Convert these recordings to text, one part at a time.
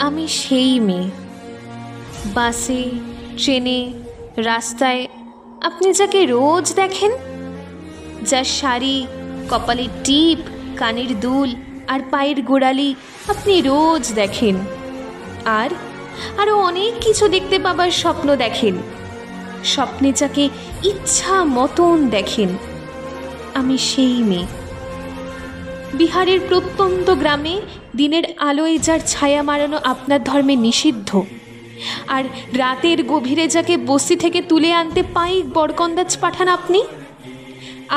আমি সেই মেয়ে। বাসে, ট্রেনে, রাস্তায় আপনি যাকে রোজ দেখেন, যার শাড়ি, কপালের টিপ, কানের দুল আর পায়ের গোড়ালি আপনি রোজ দেখেন, আর আরও অনেক কিছু দেখতে পাবার স্বপ্ন দেখেন। স্বপ্নে যাকে ইচ্ছা মতন দেখেন, আমি সেই মেয়ে। বিহারের প্রত্যন্ত গ্রামে দিনের আলোয় যার ছায়া মারানো আপনার ধর্মে নিষিদ্ধ, আর রাতের গভীরে যাকে বস্তি থেকে তুলে আনতে পাইক বরকন্দাজ পাঠান আপনি,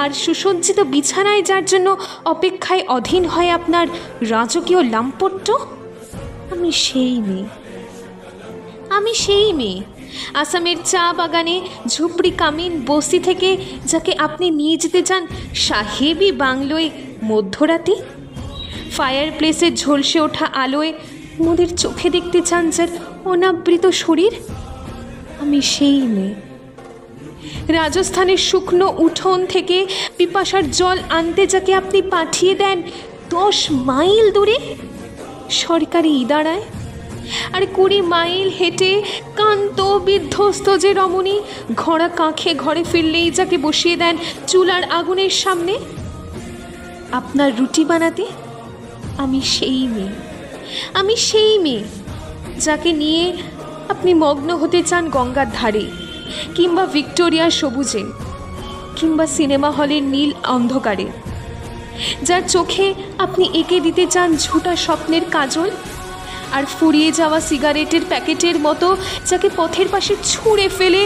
আর সুসজ্জিত বিছানায় যার জন্য অপেক্ষায় অধীন হয় আপনার রাজকীয় লাম্পট্য, আমি সেই মেয়ে। আমি সেই মেয়ে আসামের চা বাগানে ঝুপড়ি কামিন বস্তি থেকে যাকে আপনি নিয়ে যেতে চান সাহেবি বাংলোয় মধ্যরাতে, ফায়ার প্লেসে ঝলসে ওঠা আলোয় মোদের চোখে দেখতে চান যার অনাবৃত শরীর, আমি সেই মেয়ে। রাজস্থানের শুকনো উঠোন থেকে পিপাসার জল আনতে যাকে আপনি পাঠিয়ে দেন 10 মাইল দূরে সরকারি ইদারায়, আর 20 মাইল হেঁটে কান্ত বিধ্বস্ত যে রমণী ঘোড়া কাঁখে ঘরে ফিরলেই যাকে বসিয়ে দেন চুলার আগুনের সামনে আপনার রুটি বানাতে, আমি সেই মেয়ে। আমি সেই মেয়ে যাকে নিয়ে আপনি মগ্ন হতে চান গঙ্গার ধারে, কিংবা ভিক্টোরিয়ার সবুজে, কিংবা সিনেমা হলের নীল অন্ধকারে, যার চোখে আপনি এঁকে দিতে চান ঝুটা স্বপ্নের কাজল, আর ফুরিয়ে যাওয়া সিগারেটের প্যাকেটের মতো যাকে পথের পাশে ছুঁড়ে ফেলে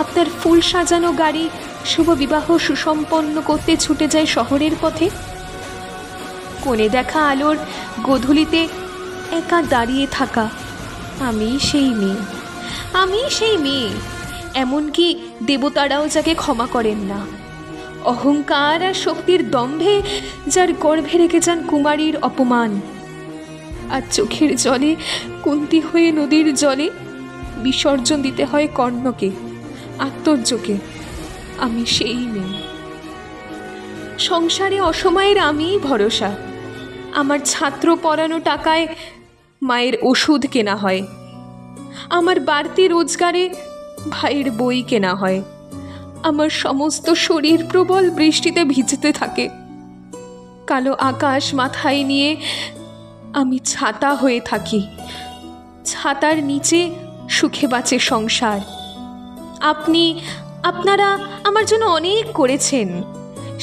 আপনার ফুল সাজানো গাড়ি শুভ বিবাহ সুসম্পন্ন করতে ছুটে যায় শহরের পথে। কোণে দেখা আলোর গোধূলিতে একা দাঁড়িয়ে থাকা, আমি সেই মেয়ে। আমি সেই মেয়ে, এমনকি দেবতারাও যাকে ক্ষমা করেন না। অহংকার আর শক্তির দম্ভে যার গর্ভে রেখে যান কুমারীর অপমান, আর চোখের জলে কুন্তি হয়ে নদীর জলে বিসর্জন দিতে হয় কর্ণকে, আত্মর্যকে, আমি সেই মেয়ে। সংসারে অসময়ের আমিই ভরসা। আমার ছাত্র পড়ানো টাকায় মায়ের ওষুধ কেনা হয়, আমার বাড়তি রোজগারে ভাইয়ের বই কেনা হয়, আমার সমস্ত শরীর প্রবল বৃষ্টিতে ভিজতে থাকে। কালো আকাশ মাথায় নিয়ে আমি ছাতা হয়ে থাকি, ছাতার নিচে সুখে বাঁচে সংসার। আপনারা আমার জন্য অনেক করেছেন,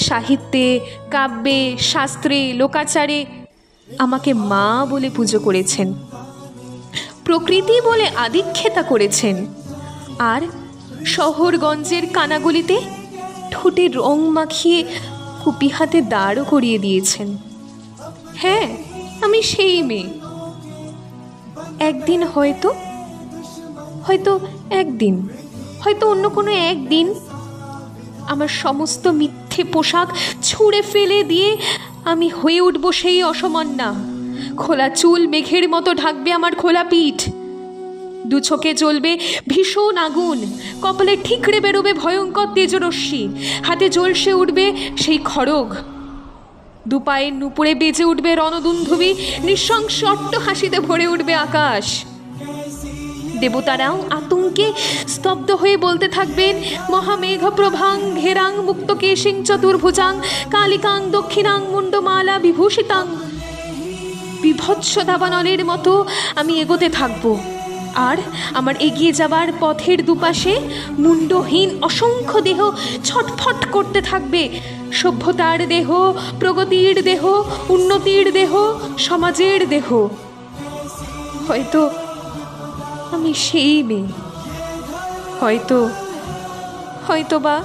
সাহিত্যে, কাব্যে, শাস্ত্রে, লোকাচারে আমাকে মা বলে পুজো করেছেন, প্রকৃতি বলে আদিক্ষেতা করেছেন, আর শহরগঞ্জের কানাগলিতে ঠোঁটে রং মাখিয়ে কুপি হাতে দাঁড়ও করিয়ে দিয়েছেন। হ্যাঁ, আমি সেই মেয়ে। একদিন হয়তো অন্য কোনো একদিন আমার সমস্ত মিথ্যে পোশাক ছুঁড়ে ফেলে দিয়ে আমি হয়ে উঠব সেই অসমন্না। খোলা চুল মেঘের মতো ঢাকবে আমার খোলা পিঠ, দু চোখে জ্বলবে ভীষণ আগুন, কপালে ঠিকরে বেরোবে ভয়ঙ্কর তেজরশ্মি, হাতে জ্বলসে উঠবে সেই খড়গ, দুপায়ের নুপুরে বেজে উঠবে রণদুন্ধুবি, নৃশংস অট্টহাসিতে ভরে উঠবে আকাশ। দেবতারাও আতঙ্কে স্তব্ধ হয়ে বলতে থাকবেন, মহামেঘপ্রভাং ঘেরাং মুক্তকেশিং চতুর্ভুজাং কালিকাং দক্ষিণাং মুন্ডমালা বিভূষিতাং। বিভৎস দাবানলের মতো আমি এগোতে থাকব, আর আমার এগিয়ে যাবার পথের দুপাশে মুন্ডহীন অসংখ্য দেহ ছটফট করতে থাকবে। সভ্যতার দেহ, প্রগতির দেহ, উন্নতির দেহ, সমাজের দেহ। হয়তো আমি সেই মেয়ে, হয়তো বা